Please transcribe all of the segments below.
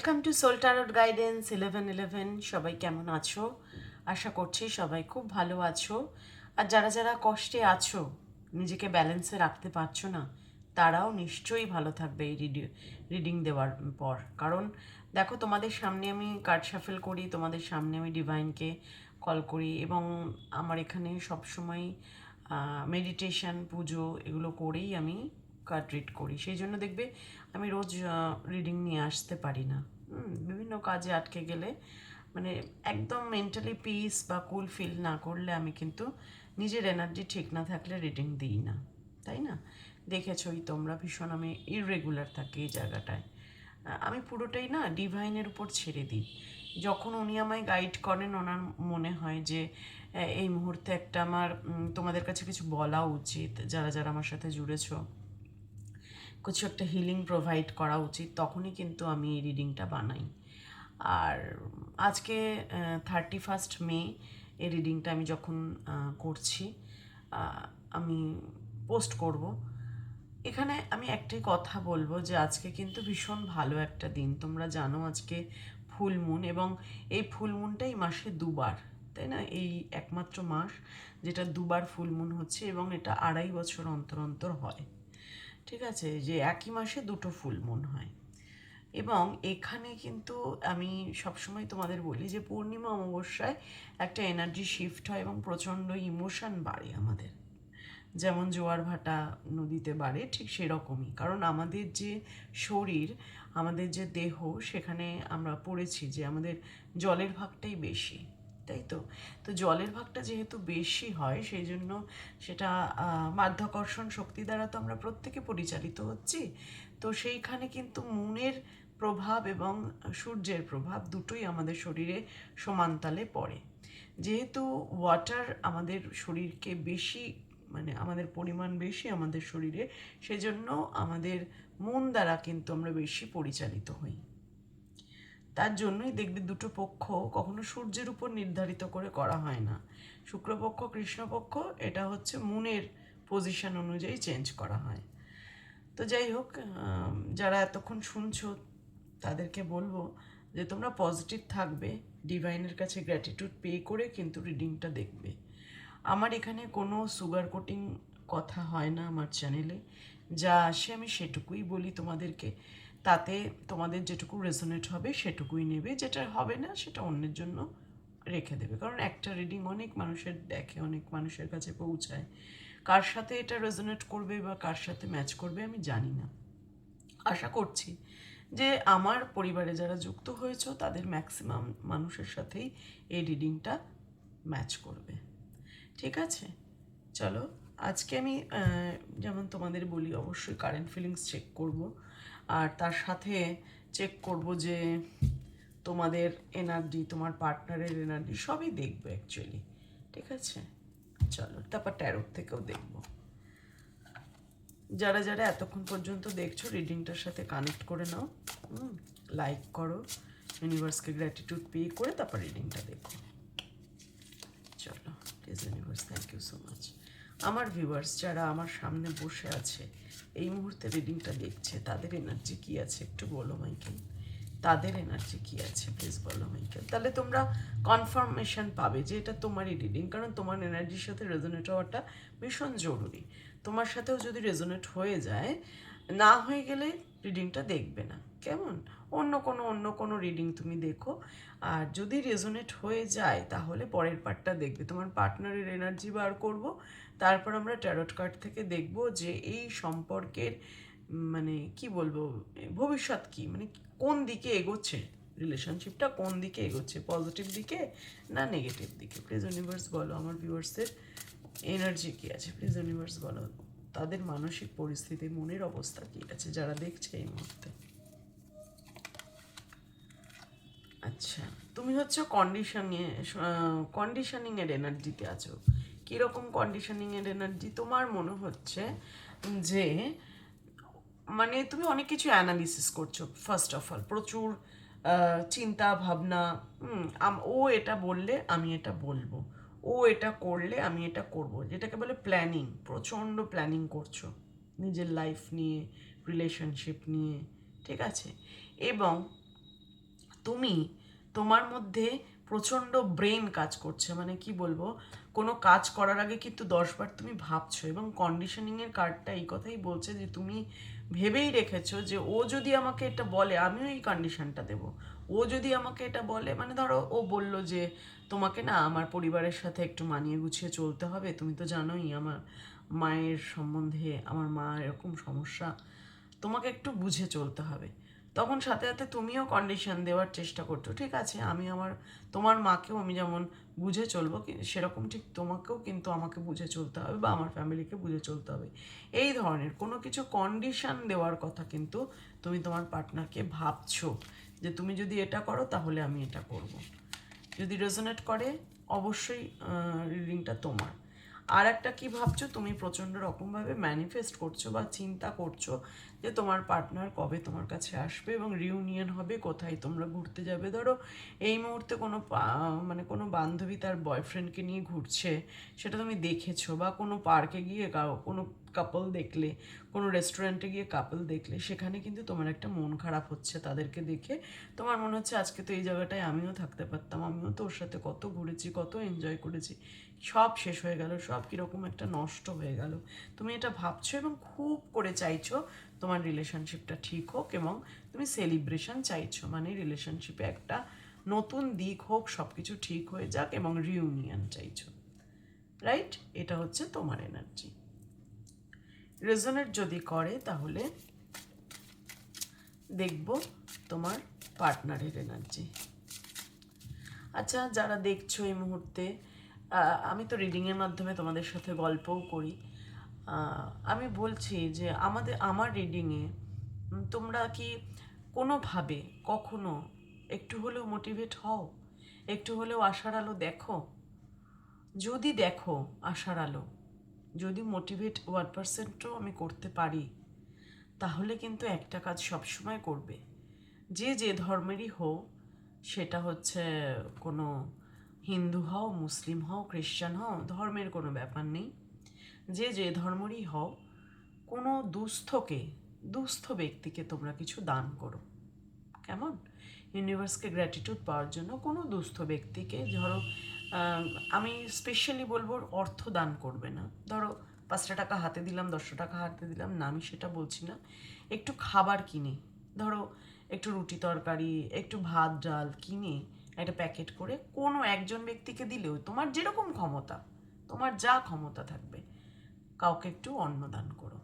Welcome to soul tarot guidance 1111। সবাই কেমন আছো? আশা করছি সবাই খুব ভালো আছো। আর যারা যারা কষ্টে আছো, নিজেকে ব্যালেন্সে রাখতে পারছো না, তারাও নিশ্চয়ই ভালো থাকবে এই রিডিং দেওয়ার পর। কারণ দেখো, তোমাদের সামনে আমি কার্ড শাফেল করি, তোমাদের সামনে আমি ডিভাইনকে কল করি, এবং আমার এখানে সবসময় মেডিটেশন, পুজো এগুলো করেই আমি কার্ড রিড করি। সেই জন্য দেখবে আমি রোজ রিডিং নিয়ে আসতে পারি না। বিভিন্ন কাজে আটকে গেলে, মানে একদম মেন্টালি পিস বা কুল ফিল না করলে আমি কিন্তু নিজের এনার্জি ঠিক না থাকলে রিডিং দিই না, তাই না? দেখেছই তোমরা, ভীষণ আমি ইররেগুলার থাকি এই জায়গাটায়। আমি পুরোটাই না ডিভাইনের উপর ছেড়ে দিই। যখন উনি আমায় গাইড করেন, ওনার মনে হয় যে এই মুহূর্তে একটা আমার তোমাদের কাছে কিছু বলা উচিত, যারা যারা আমার সাথে জুড়েছো, কিছু একটা হিলিং প্রোভাইড করা উচিত, তখনই কিন্তু আমি এই রিডিংটা বানাই। আর আজকে 31 মে এই রিডিংটা আমি যখন করছি, আমি পোস্ট করব। এখানে আমি একটাই কথা বলবো যে আজকে কিন্তু ভীষণ ভালো একটা দিন। তোমরা জানো আজকে ফুল মুন, এবং এই ফুল মুনটাই মাসে দুবার, তাই না? এই একমাত্র মাস যেটা দুবার ফুল মুন হচ্ছে, এবং এটা 2.5 বছর অন্তর অন্তর হয়। ঠিক আছে, যে একই মাসে দুটো ফুল মুন হয়। এবং এখানে কিন্তু আমি সবসময় তোমাদের বলি যে পূর্ণিমা অমাবস্যায় একটা এনার্জি শিফট হয় এবং প্রচণ্ড ইমোশন বাড়ে আমাদের। যেমন জোয়ার ভাটা নদীতে বাড়ে, ঠিক সেরকমই। কারণ আমাদের যে শরীর, আমাদের যে দেহ, সেখানে আমরা পড়েছি যে আমাদের জলের ভাগটাই বেশি, তাই তো? তো জলের ভাগটা যেহেতু বেশি হয়, সেই জন্য সেটা মাধ্যাকর্ষণ শক্তি দ্বারা তো আমরা প্রত্যেকে পরিচালিত হচ্ছি। তো সেইখানে কিন্তু মুনের প্রভাব এবং সূর্যের প্রভাব দুটোই আমাদের শরীরে সমানতালে পড়ে। যেহেতু ওয়াটার আমাদের শরীরকে বেশি, মানে আমাদের পরিমাণ বেশি আমাদের শরীরে, সেজন্য আমাদের মন দ্বারা কিন্তু আমরা বেশি পরিচালিত হই। তার জন্যই দেখবে দুটো পক্ষ কখনো সূর্যের উপর নির্ধারিত করে করা হয় না। শুক্রপক্ষ, কৃষ্ণপক্ষ, এটা হচ্ছে মুনের পজিশন অনুযায়ী চেঞ্জ করা হয়। তো যাই হোক, যারা এতক্ষণ শুনছো তাদেরকে বলবো যে তোমরা পজিটিভ থাকবে, ডিভাইনের কাছে গ্র্যাটিটিউড পে করে কিন্তু রিডিংটা দেখবে। আমার এখানে কোনো সুগার কোটিং কথা হয় না আমার চ্যানেলে। যা আসে আমি সেটুকুই বলি তোমাদেরকে। তাতে তোমাদের যেটুকু রেজোনেট হবে সেটুকুই নেবে, যেটা হবে না সেটা অন্যের জন্য রেখে দেবে। কারণ একটা রিডিং অনেক মানুষের দেখে, অনেক মানুষের কাছে পৌঁছায়। কার সাথে এটা রেজোনেট করবে বা কার সাথে ম্যাচ করবে আমি জানি না। আশা করছি যে আমার পরিবারে যারা যুক্ত হয়েছ তাদের ম্যাক্সিমাম মানুষের সাথেই এই রিডিংটা ম্যাচ করবে। ঠিক আছে, চলো। আজকে আমি যেমন তোমাদের বলি, অবশ্যই কারেন্ট ফিলিংস চেক করব, আর তার সাথে চেক করব যে তোমাদের এনার্জি, তোমার পার্টনারের এনার্জি, সবই দেখবো অ্যাকচুয়ালি। ঠিক আছে, চলো। তারপর ট্যারোট থেকেও দেখবো। যারা যারা এতক্ষণ পর্যন্ত দেখছো, রিডিংটার সাথে কানেক্ট করে নাও, লাইক করো, ইউনিভার্সকে গ্র্যাটিটিউড পে করে তারপর রিডিংটা দেখো। চলো, please universe, thank you so much. আমার ভিউয়ার্স যারা আমার সামনে বসে আছে, এই মুহূর্তে রিডিংটা দেখছে, তাদের এনার্জি কী আছে একটু বলো মাইকেল। তাদের এনার্জি কী আছে প্লিজ বলো মাইকেল। তাহলে তোমরা কনফার্মেশন পাবে যে এটা তোমারই রিডিং, কারণ তোমার এনার্জির সাথে রেজোনেট হওয়াটা ভীষণ জরুরি। তোমার সাথেও যদি রেজোনেট হয়ে যায়, না হয়ে গেলে রিডিংটা দেখবে না, কেমন? অন্য কোনো রিডিং তুমি দেখো। আর যদি রেজোনেট হয়ে যায় তাহলে পরের পার্টটা দেখবে। তোমার পার্টনারের এনার্জি বার করব, তারপর আমরা ট্যারট কার্ড থেকে দেখব যে এই সম্পর্কের, মানে কি বলবো, ভবিষ্যৎ কি, মানে কোন দিকে এগোচ্ছে রিলেশনশিপটা, কোন দিকে এগোচ্ছে, পজিটিভ দিকে না নেগেটিভ দিকে। প্লিজ ইউনিভার্স বলো আমার ভিউয়ার্সের এনার্জি কী আছে, প্লিজ ইউনিভার্স বলো তাদের মানসিক পরিস্থিতি, মনের অবস্থা কী আছে যারা দেখছে এই মুহূর্তে। আচ্ছা, তুমি হচ্ছে কন্ডিশনিংয়ের এনার্জিতে আছো। কীরকম কন্ডিশনিংয়ের এনার্জি? তোমার মনে হচ্ছে যে, মানে তুমি অনেক কিছু অ্যানালিসিস করছো। ফার্স্ট অফ অল প্রচুর চিন্তা ভাবনা। ও এটা বললে আমি এটা বলবো, ও এটা করলে আমি এটা করব, যেটাকে বলে প্ল্যানিং। প্রচণ্ড প্ল্যানিং করছো নিজের লাইফ নিয়ে, রিলেশনশিপ নিয়ে। ঠিক আছে, এবং তুমি তোমার মধ্যে প্রচণ্ড ব্রেন কাজ করছে, মানে কি বলবো, কোনো কাজ করার আগে কিন্তু 10বার তুমি ভাবছো। এবং কন্ডিশনিংয়ের কার্ডটা এই কথাই বলছে যে তুমি ভেবেই রেখেছো যে ও যদি আমাকে এটা বলে আমিও এই কন্ডিশনটা দেবো। ও যদি আমাকে এটা বলে, মানে ধরো ও বলল যে তোমাকে না আমার পরিবারের সাথে একটু মানিয়ে গুছিয়ে চলতে হবে, তুমি তো জানোই আমার মায়ের সম্বন্ধে, আমার মা এরকম সমস্যা, তোমাকে একটু বুঝে চলতে হবে। তখন সাথে সাথে তুমিও কন্ডিশন দেওয়ার চেষ্টা করছো, ঠিক আছে আমি তোমার মাকেও আমি যেমন বুঝে চলবো, সেরকম ঠিক তোমাকেও কিন্তু আমাকে বুঝে চলতে হবে বা আমার ফ্যামিলিকে বুঝে চলতে হবে। এই ধরনের কোনো কিছু কন্ডিশন দেওয়ার কথা কিন্তু তুমি তোমার পার্টনারকে ভাবছো, যে তুমি যদি এটা করো তাহলে আমি এটা করব। যদি রেজোনেট করে অবশ্যই রিডিংটা তোমার। আর একটা কি ভাবছো, তুমি প্রচণ্ড রকমভাবে ম্যানিফেস্ট করছো বা চিন্তা করছো যে তোমার পার্টনার কবে তোমার কাছে আসবে এবং রিউনিয়ন হবে, কোথায় তোমরা ঘুরতে যাবে। ধরো এই মুহূর্তে কোনো মানে কোনো বান্ধবী তার বয়ফ্রেন্ডকে নিয়ে ঘুরছে, সেটা তুমি দেখেছো, বা কোনো পার্কে গিয়ে কোনো কাপল দেখলে, কোনো রেস্টুরেন্টে গিয়ে কাপল দেখলে, সেখানে কিন্তু তোমার একটা মন খারাপ হচ্ছে তাদেরকে দেখে। তোমার মনে হচ্ছে আজকে তো এই জায়গাটায় আমিও থাকতে পারতাম, আমিও তো ওর সাথে কত ঘুরেছি, কত এনজয় করেছি, সব শেষ হয়ে গেল, সব কীরকম একটা নষ্ট হয়ে গেল। তুমি এটা ভাবছো এবং খুব করে চাইছো তোমার রিলেশনশিপটা ঠিক হোক, এবং তুমি সেলিব্রেশন চাইছো, মানে রিলেশনশিপে একটা নতুন দিক হোক, সব কিছু ঠিক হয়ে যাক এবং রিউনিয়ন চাইছো, রাইট? এটা হচ্ছে তোমার এনার্জি। রেজোনেট যদি করে তাহলে দেখব তোমার পার্টনারের এনার্জি। আচ্ছা, যারা দেখছো এই মুহূর্তে, আমি তো রিডিংয়ের মাধ্যমে তোমাদের সাথে গল্পও করি, আমি বলছি যে আমার রিডিংয়ে তোমরা কি কোনোভাবে কখনো একটু হলেও মোটিভেট হও, একটু হলেও আশার আলো দেখো? যদি দেখো আশার আলো, যদি মোটিভেট 1%ও আমি করতে পারি, তাহলে কিন্তু একটা কাজ সবসময় করবে, যে যে ধর্মেরই হও, সেটা হচ্ছে কোনো হিন্দু হও, মুসলিম হও, খ্রিস্টান হও, ধর্মের কোনো ব্যাপার নেই, যে যে ধর্মেরই হও, কোনো দুস্থ ব্যক্তিকে তোমরা কিছু দান করো। কেমন? ইউনিভার্সকে গ্র্যাটিটিউড পাওয়ার জন্য কোনো দুস্থ ব্যক্তিকে, ধরো আমি স্পেশালি বলবো অর্থ দান করবে না, ধরো 5টা টাকা হাতে দিলাম, 10টা টাকা হাতে দিলাম না, আমি সেটা বলছি না। একটু খাবার কিনে, ধরো একটু রুটি তরকারি, একটু ভাত ডাল কিনে একটা প্যাকেট করে কোনো একজন ব্যক্তিকে দিলেও, তোমার যেরকম ক্ষমতা, তোমার যা ক্ষমতা থাকবে, কাউকে একটু অন্ন দান করো,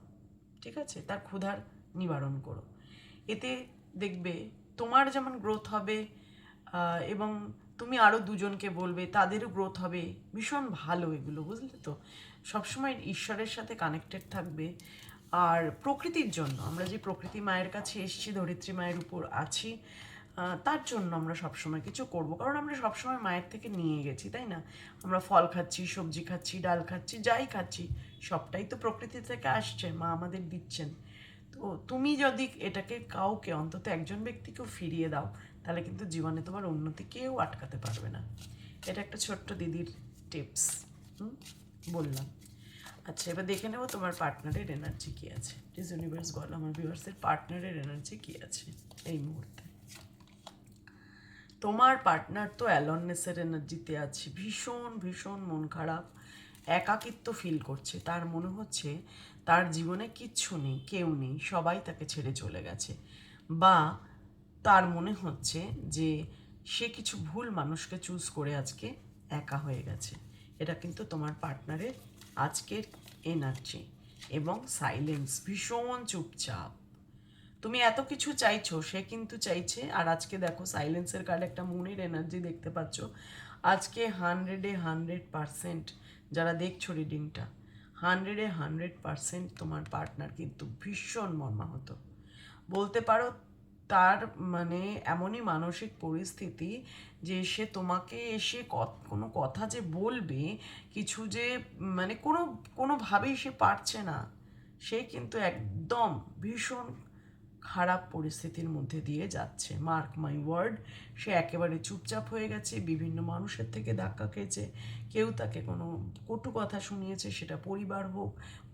ঠিক আছে? তার ক্ষুধার নিবারণ করো। এতে দেখবে তোমার যেমন গ্রোথ হবে, এবং তুমি আরও দুজনকে বলবে, তাদেরও গ্রোথ হবে। ভীষণ ভালো এগুলো, বুঝলে তো? সবসময় ঈশ্বরের সাথে কানেক্টেড থাকবে। আর প্রকৃতির জন্য, আমরা যে প্রকৃতি মায়ের কাছে এসেছি, ধরিত্রী মায়ের উপর আছি, তার জন্য আমরা সবসময় কিছু করব, কারণ আমরা সবসময় মায়ের থেকে নিয়ে গেছি, তাই না? আমরা ফল খাচ্ছি, সবজি খাচ্ছি, ডাল খাচ্ছি, যাই খাচ্ছি, সবটাই তো প্রকৃতি থেকে আসছে, মা আমাদের দিচ্ছেন। তো তুমি যদি এটাকে কাউকে, অন্তত একজন ব্যক্তিকেও ফিরিয়ে দাও, তাহলে কিন্তু জীবনে তোমার উন্নতি কেউ আটকাতে পারবে না। এটা একটা ছোট্ট দিদির টিপস বললাম। আচ্ছা, এবার দেখে নেবো তোমার পার্টনারের এনার্জি কী আছে। প্লিজ ইউনিভার্স বলো আমার ভিউয়ার্সের পার্টনারের এনার্জি কী আছে এই মুহূর্তে। তোমার পার্টনার তো অ্যালননেসের এনার্জিতে আছে, ভীষণ ভীষণ মন খারাপ, একাকিত্ব ফিল করছে, তার মনে হচ্ছে তার জীবনে কিচ্ছু নেই, কেউ নেই, সবাই তাকে ছেড়ে চলে গেছে, বা তার মনে হচ্ছে যে সে কিছু ভুল মানুষকে চুজ করে আজকে একা হয়ে গেছে। এটা কিন্তু তোমার পার্টনারের আজকের এনার্জি। এবং সাইলেন্স, ভীষণ চুপচাপ, তুমি এত কিছু চাইছো, সে কিন্তু চাইছে। আর আজকে দেখো সাইলেন্সের কার্ড একটা মনের এনার্জি দেখতে পাচ্ছ। আজকে 100% যারা দেখছো রিডিংটা, 100% তোমার পার্টনার কিন্তু ভীষণ মর্মাহত, বলতে পারো। তার মানে এমনই মানসিক পরিস্থিতি যে সে তোমাকে এসে কোনো কথা যে বলবে, কিছু যে মানে কোনোভাবেই সে পারছে না। সে কিন্তু একদম ভীষণ খারাপ পরিস্থিতির মধ্যে দিয়ে যাচ্ছে, মার্ক মাই ওয়ার্ড। সে একেবারে চুপচাপ হয়ে গেছে, বিভিন্ন মানুষের থেকে ধাক্কা খেয়েছে, কেউ তাকে কোনো কটু কথা শুনিয়েছে, সেটা পরিবার হোক,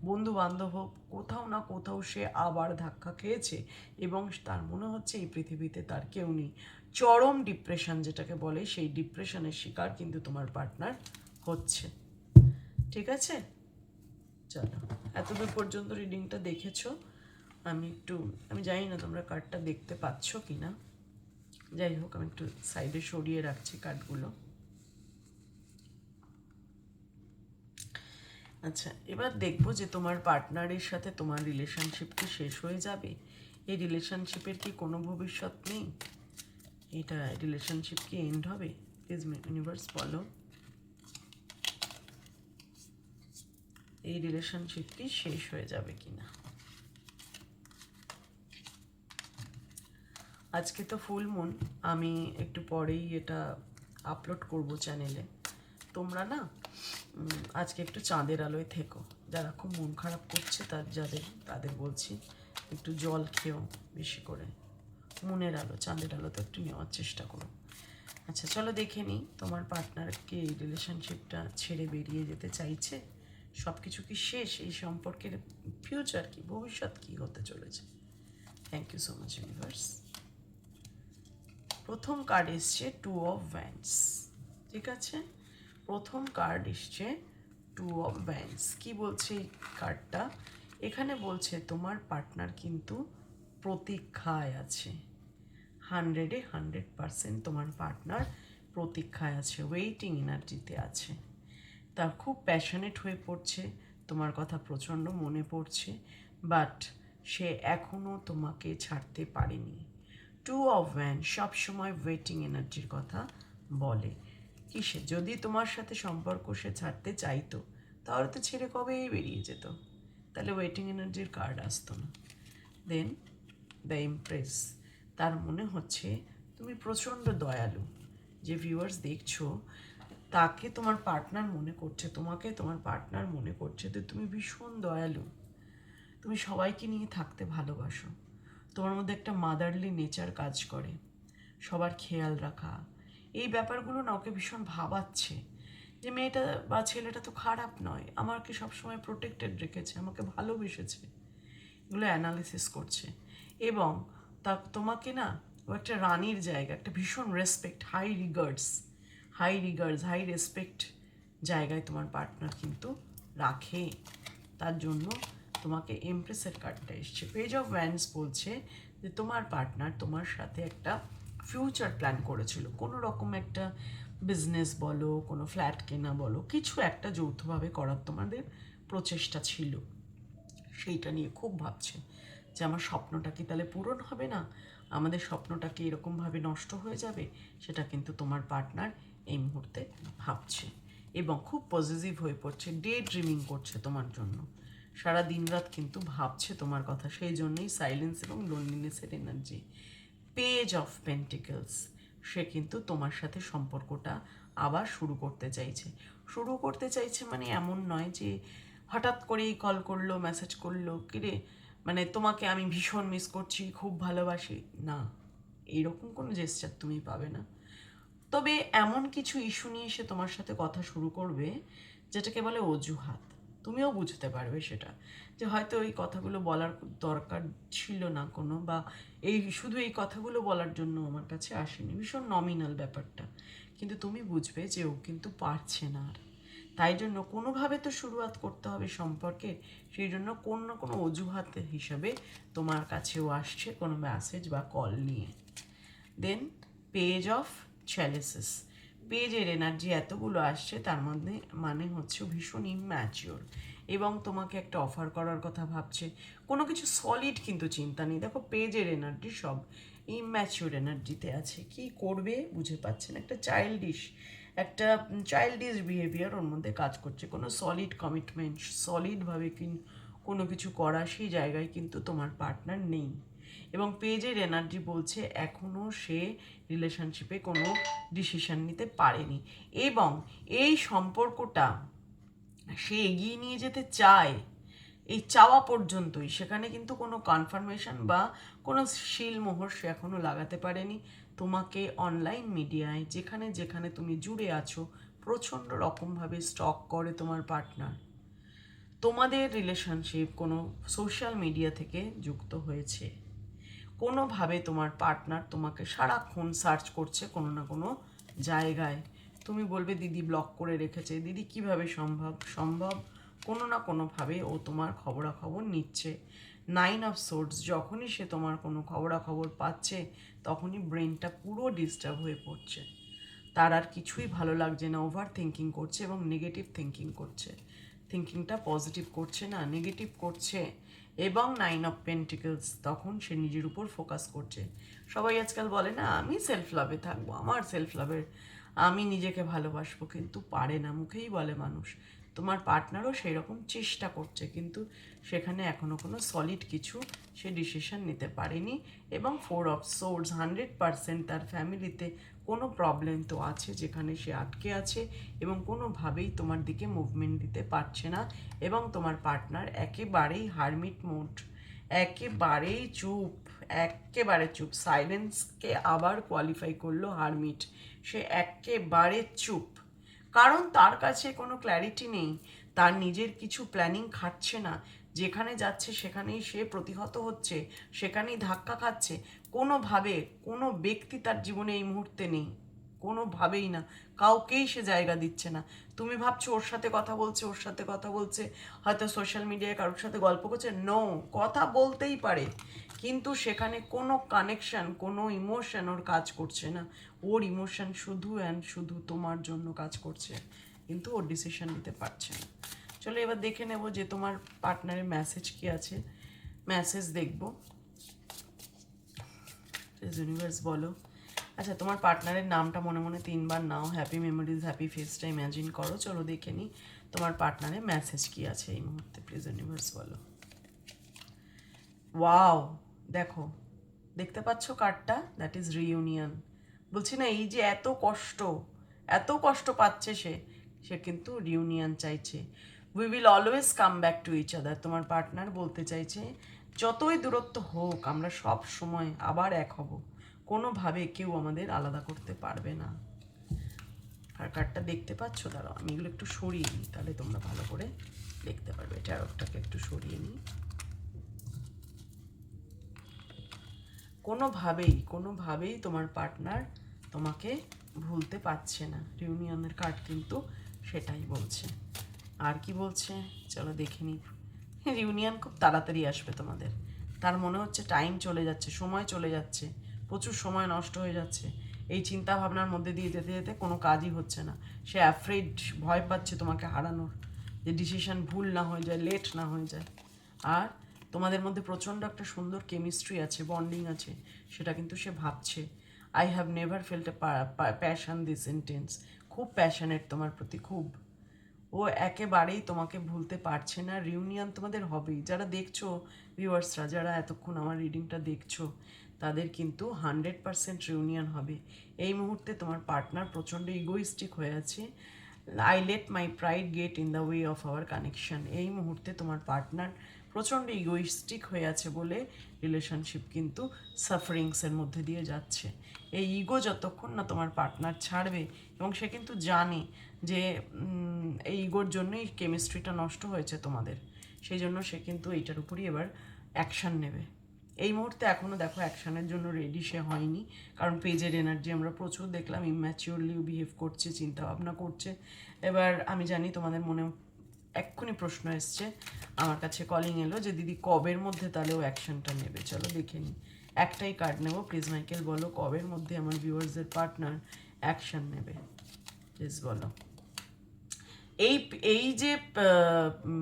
বন্ধু বান্ধব হোক, কোথাও না কোথাও সে আবার ধাক্কা খেয়েছে এবং তার মনে হচ্ছে এই পৃথিবীতে তার কেউ নেই। চরম ডিপ্রেশন যেটাকে বলে, সেই ডিপ্রেশনের শিকার কিন্তু তোমার পার্টনার হচ্ছে। ঠিক আছে, চলো এতদূর পর্যন্ত রিডিংটা দেখেছো। আমি জানি না তোমরা কার্ডটা দেখতে পাচ্ছ কি না, যাই হোক আমি একটু সাইডে সরিয়ে রাখছি কার্ডগুলো। আচ্ছা, এবার দেখবো যে তোমার পার্টনারের সাথে তোমার রিলেশনশিপ কি শেষ হয়ে যাবে? এই রিলেশনশিপের কি কোনো ভবিষ্যৎ নেই? এটা রিলেশনশিপ কি এন্ড হবে? প্লিজ ইউনিভার্স বলো, এই রিলেশনশিপ কি শেষ হয়ে যাবে কিনা। আজকে তো ফুল মুন, আমি একটু পরেই এটা আপলোড করব চ্যানেলে। তোমরা না আজকে একটু চাঁদের আলোয় থেকো, যারা খুব মন খারাপ করছে তাদের বলছি একটু জল খেও বেশি করে, মনের আলো চাঁদের আলো তো একটু নেওয়ার চেষ্টা করো। আচ্ছা চলো দেখে নিই, তোমার পার্টনারকে এই রিলেশনশিপটা ছেড়ে বেরিয়ে যেতে চাইছে? সব কিছু কি শেষ? এই সম্পর্কের ফিউচার কি, ভবিষ্যৎ কি হতে চলেছে? Thank you so much universe. প্রথম কার্ড এসছে 2 অফ ওয়ান্ডস। ঠিক আছে, প্রথম কার্ড এসছে 2 অফ ওয়ান্ডস। কি বলছে এই কার্ডটা? এখানে বলছে তোমার পার্টনার কিন্তু প্রতীক্ষায় আছে, 100% তোমার পার্টনার প্রতীক্ষায় আছে, ওয়েটিং এনার্জিতে আছে। তার খুব প্যাশনেট হয়ে পড়ছে, তোমার কথা প্রচণ্ড মনে পড়ছে, বাট সে এখনও তোমাকে ছাড়তে পারেনি। 2 অফ ওয়ান্ড সবসময় ওয়েটিং এনার্জির কথা বলে। কিসে? যদি তোমার সাথে সম্পর্ক সে ছাড়তে চাইতো তাহলে তো ছেড়ে কবেই বেরিয়ে যেত, তাহলে ওয়েটিং এনার্জির কার্ড আসতো না। দেন দ্য ইমপ্রেস, তার মনে হচ্ছে তুমি প্রচণ্ড দয়ালু। যে ভিউয়ার্স দেখছো তাকে তোমার পার্টনার মনে করছে, তোমাকে তোমার পার্টনার মনে করছে যে তুমি ভীষণ দয়ালু, তুমি সবাইকে নিয়ে থাকতে ভালোবাসো, তোমার মধ্যে একটা মাদারলি নেচার কাজ করে, সবার খেয়াল রাখা, এই ব্যাপারগুলো না ওকে ভীষণ ভাবাচ্ছে যে মেয়েটা বা ছেলেটা তো খারাপ নয়, আমাকে সবসময় প্রোটেক্টেড রেখেছে, আমাকে ভালোবেসেছে, এগুলো অ্যানালিসিস করছে। এবং তোমাকে না ও একটা রানীর জায়গা, একটা ভীষণ রেসপেক্ট, হাই রেসপেক্ট জায়গায় তোমার পার্টনার কিন্তু রাখে। তার জন্য তোমাকে এমপ্রেসের কার্ডটা এসছে। পেজ অফ ওয়ান্ডস বলছে যে তোমার পার্টনার তোমার সাথে একটা ফিউচার প্ল্যান করেছিল, কোনো রকম একটা বিজনেস বলো, কোনো ফ্ল্যাট কেনা বলো, কিছু একটা যৌথভাবে করার তোমাদের প্রচেষ্টা ছিল। সেইটা নিয়ে খুব ভাবছে যে আমার স্বপ্নটা কি তাহলে পূরণ হবে না, আমাদের স্বপ্নটা কি এরকমভাবে নষ্ট হয়ে যাবে, সেটা কিন্তু তোমার পার্টনার এই মুহূর্তে ভাবছে এবং খুব পজিটিভ হয়ে পড়ছে, ডে ড্রিমিং করছে তোমার জন্য, সারা দিন রাত কিন্তু ভাবছে তোমার কথা। সেই জন্যই সাইলেন্স এবং লোনলিনেসের এনার্জি। পেজ অফ পেন্টিকলস, সে কিন্তু তোমার সাথে সম্পর্কটা আবার শুরু করতে চাইছে মানে এমন নয় যে হঠাৎ করেই কল করলো, মেসেজ করলো, কিরে মানে তোমাকে আমি ভীষণ মিস করছি, খুব ভালোবাসি, না, এইরকম কোনো জেস্চার তুমি পাবে না। তবে এমন কিছু ইস্যু নিয়ে সে তোমার সাথে কথা শুরু করবে যেটাকে বলে অজুহাত। তুমিও বুঝতে পারবে সেটা, যে হয়তো এই কথাগুলো বলার দরকার ছিল না কোনো, বা শুধু এই কথাগুলো বলার জন্য আমার কাছে আসেনি, ভীষণ নমিনাল ব্যাপারটা, কিন্তু তুমি বুঝবে যে ও কিন্তু পারছে না আর, তাই জন্য কোনোভাবে তো শুরুয়াত করতে হবে সম্পর্কে, সেই জন্য কোনো না কোনো অজুহাত হিসাবে তোমার কাছেও আসছে কোনো মেসেজ বা কল নিয়ে। দেন পেজ অফ চ্যালিসেস, পেজের এনার্জি এতগুলো আসছে, তার মধ্যে মানে হচ্ছে ভীষণ ইম্যাচিওর এবং তোমাকে একটা অফার করার কথা ভাবছে, কোনো কিছু সলিড কিন্তু চিন্তা নেই। দেখো পেজের এনার্জি সব ইম্যাচিওর এনার্জিতে আছে, কি করবে বুঝে পাচ্ছে না, একটা চাইল্ডিশ বিহেভিয়ার ওর মধ্যে কাজ করছে, কোনো সলিড কমিটমেন্ট, সলিডভাবে কোনো কিছু করা সেই জায়গায় কিন্তু তোমার পার্টনার নেই। এবং পেজের এনার্জি বলছে এখনও সে রিলেশনশিপে কোনো ডিসিশন নিতে পারেনি এবং এই সম্পর্কটা সে এগিয়ে নিয়ে যেতে চায়, এই চাওয়া পর্যন্তই, সেখানে কিন্তু কোনো কনফার্মেশন বা কোনো শিলমোহর সে এখনও লাগাতে পারেনি। তোমাকে অনলাইন মিডিয়ায় যেখানে যেখানে তুমি জুড়ে আছো প্রচণ্ড রকমভাবে স্টক করে তোমার পার্টনার। তোমাদের রিলেশনশিপ কোনো সোশ্যাল মিডিয়া থেকে যুক্ত হয়েছে, কোনোভাবে তোমার পার্টনার তোমাকে সারাক্ষণ সার্চ করছে কোনো না কোনো জায়গায়। তুমি বলবে দিদি ব্লক করে রেখেছে, দিদি কিভাবে সম্ভব? সম্ভব, কোনো না কোনোভাবে ও তোমার খবরাখবর নিচ্ছে। 9 অফ সোর্স, যখনই সে তোমার কোনো খবরাখবর পাচ্ছে তখনই ব্রেনটা পুরো ডিস্টার্ব হয়ে পড়ছে, তার আর কিছুই ভালো লাগছে না, ওভার থিঙ্কিং করছে এবং নেগেটিভ থিঙ্কিং করছে। থিঙ্কিংটা পজিটিভ করছে না, নেগেটিভ করছে। এবং 9 অফ পেন্টিকলস, তখন সে নিজের উপর ফোকাস করছে। সবাই আজকাল বলে না আমি সেলফ লাভে থাকবো, আমার সেলফ লাভের, আমি নিজেকে ভালোবাসবো, কিন্তু পারে না, মুখেই বলে মানুষ। তোমার পার্টনারও সেই রকম চেষ্টা করছে, কিন্তু সেখানে এখনও কোনো সলিড কিছু সে ডিসিশন নিতে পারেনি। এবং 4 অফ সোর্স, 100% তার ফ্যামিলিতে কোনো প্রবলেম তো আছে যেখানে সে আটকে আছে এবং কোনোভাবেই তোমার দিকে মুভমেন্ট দিতে পারছে না। এবং তোমার পার্টনার একেবারেই হারমিট মোড, একেবারেই চুপ, একেবারে চুপ। সাইলেন্সকে আবার কোয়ালিফাই করলো হারমিট, সে একেবারে চুপ। কারণ তার কাছে কোনো ক্ল্যারিটি নেই, তার নিজের কিছু প্ল্যানিং খাটছে না। যেখানে যাচ্ছে সেখানেই সে প্রতিহত হচ্ছে, সেখানেই ধাক্কা খাচ্ছে। কোনোভাবে কোনো ব্যক্তি তার জীবনে এই মুহূর্তে নেই, কোনোভাবেই না, কাউকেই সে জায়গা দিচ্ছে না। তুমি ভাবছো ওর সাথে কথা বলছে, ওর সাথে কথা বলছে, হয়তো সোশ্যাল মিডিয়ায় কারোর সাথে গল্প করছে। নো, কথা বলতেই পারে, কিন্তু সেখানে কোনো কানেকশন, কোনো ইমোশন ওর কাজ করছে না। ওর ইমোশন শুধু অ্যান্ড শুধু তোমার জন্য কাজ করছে, কিন্তু ওর ডিসিশন নিতে পারছে না। চলো এবার দেখে নেব যে তোমার পার্টনারের মেসেজ কি আছে। মেসেজ দেখবো, ইউনিভার্স বলো। আচ্ছা, তোমার পার্টনারের নামটা মনে মনে 3বার নাও, হ্যাপি মেমোরিজ, হ্যাপি ফেসটা ইম্যাজিন করো। চলো দেখে নিই তোমার পার্টনারের মেসেজ কি আছে এই মুহূর্তে। প্লিজ ইউনিভার্স বলো। ওয়াও, দেখো, দেখতে পাচ্ছ কার্ডটা? That is reunion. বলছি না, এই যে এত কষ্ট, এত কষ্ট পাচ্ছে সে, সে কিন্তু রিউনিয়ন চাইছে। We will always come back to each other. তোমার পার্টনার বলতে চাইছে যতই দূরত্ব হোক আমরা সব সময় আবার এক হব, কোনোভাবে কেউ আমাদের আলাদা করতে পারবে না। আর কার্ডটা দেখতে পাচ্ছ? দাঁড়াও আমি এগুলো একটু সরিয়ে নিই, তাহলে তোমরা ভালো করে দেখতে পারবে। ট্যারোটটাকে একটু সরিয়ে নিই। কোনোভাবেই তোমার পার্টনার তোমাকে ভুলতে পারছে না। রিউনিয়নের কার্ড কিন্তু সেটাই বলছে। আর কি বলছে চলো দেখে নিই। রিউনিয়ন খুব তাড়াতাড়ি আসবে তোমাদের। তার মনে হচ্ছে টাইম চলে যাচ্ছে, সময় চলে যাচ্ছে, প্রচুর সময় নষ্ট হয়ে যাচ্ছে এই চিন্তা ভাবনার মধ্যে দিয়ে যেতে যেতে, কোনো কাজই হচ্ছে না। সে অ্যাফ্রেড, ভয় পাচ্ছে তোমাকে হারানোর, যে ডিসিশন ভুল না হয়ে যায়, লেট না হয়ে যায়। আর তোমাদের মধ্যে প্রচণ্ড একটা সুন্দর কেমিস্ট্রি আছে, বন্ডিং আছে, সেটা কিন্তু সে ভাবছে। I have never felt a passion this intense. খুব প্যাশনেট তোমার প্রতি, খুব। ও একেবারেই তোমাকে ভুলতে পারছে না। রিউনিয়ন তোমাদের হবেই। যারা দেখছো ভিউয়ার্সরা, যারা এতক্ষণ আমার রিডিংটা দেখছো, তাদের কিন্তু 100% রিউনিয়ন হবে। এই মুহূর্তে তোমার পার্টনার প্রচণ্ড ইগোইস্টিক হয়ে আছে। I let my pride get in the way of our connection. এই মুহূর্তে তোমার পার্টনার প্রচণ্ড ইগোইস্টিক হয়ে আছে বলে রিলেশনশিপ কিন্তু সাফারিংসের মধ্যে দিয়ে যাচ্ছে। এই ইগো যতক্ষণ না তোমার পার্টনার ছাড়বে, এবং সে কিন্তু জানে যে এই ইগোর জন্যই কেমিস্ট্রিটা নষ্ট হয়েছে তোমাদের, সেই জন্য সে কিন্তু এইটার উপরই এবার অ্যাকশান নেবে। এই মুহূর্তে এখনও দেখো অ্যাকশানের জন্য রেডি সে হয়নি, কারণ পেজের এনার্জি আমরা প্রচুর দেখলাম, ইম্যাচিওরলি বিহেভ করছে, চিন্তাভাবনা করছে। এবার আমি জানি তোমাদের মনে এক্ষুনি প্রশ্ন এসছে, আমার কাছে কলিং এলো যে দিদি কবের মধ্যে তাহলে ও অ্যাকশনটা নেবে। চলো দেখে নিই। একটাই কার্ড নেবো, প্লিজ মাইকেল বলো কবের মধ্যে আমার ভিউয়ার্সদের পার্টনার অ্যাকশন নেবে, প্লিজ বলো। এই এই যে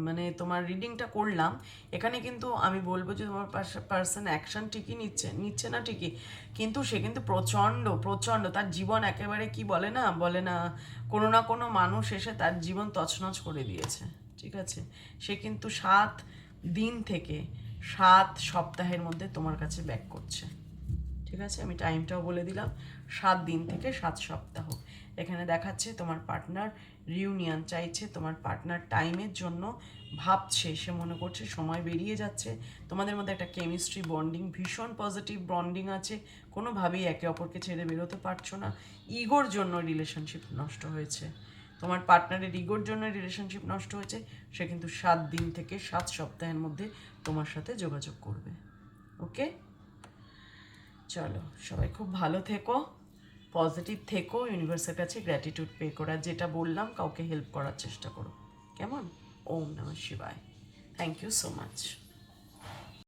মানে তোমার রিডিংটা করলাম, এখানে কিন্তু আমি বলবো যে তোমার পার্সন অ্যাকশন ঠিকই নিচ্ছে না ঠিকই, কিন্তু সে কিন্তু প্রচণ্ড প্রচণ্ড তার জীবন একেবারে কি বলে না কোনো না কোনো মানুষ এসে তার জীবন তছনছ করে দিয়েছে। ঠিক আছে, সে কিন্তু 7 দিন থেকে 7 সপ্তাহের মধ্যে তোমার কাছে ব্যাক করছে। ঠিক আছে, আমি টাইমটাও বলে দিলাম, 7 দিন থেকে 7 সপ্তাহ। এখানে দেখাচ্ছে তোমার পার্টনার রিউনিয়ন চাইছে, তোমার পার্টনার টাইমের জন্য ভাবছে, সে মনে করছে সময় বেরিয়ে যাচ্ছে, তোমাদের মধ্যে একটা কেমিস্ট্রি বন্ডিং, ভীষণ পজিটিভ বন্ডিং আছে, কোনোভাবেই একে অপরকে ছেড়ে বেরোতে পারছো না। ইগোর জন্য রিলেশনশিপ নষ্ট হয়েছে, তোমার পার্টনারের ইগোর জন্য রিলেশনশিপ নষ্ট হয়েছে। সে কিন্তু 7 দিন থেকে 7 সপ্তাহের মধ্যে তোমার সাথে যোগাযোগ করবে। ওকে, চলো সবাই খুব ভালো থেকো, পজিটিভ থেকো, ইউনিভার্সের কাছে গ্র্যাটিটিউড পে করার, যেটা বললাম কাউকে হেল্প করার চেষ্টা করো। কেমন? ওম নমঃ শিবায়। Thank you so much.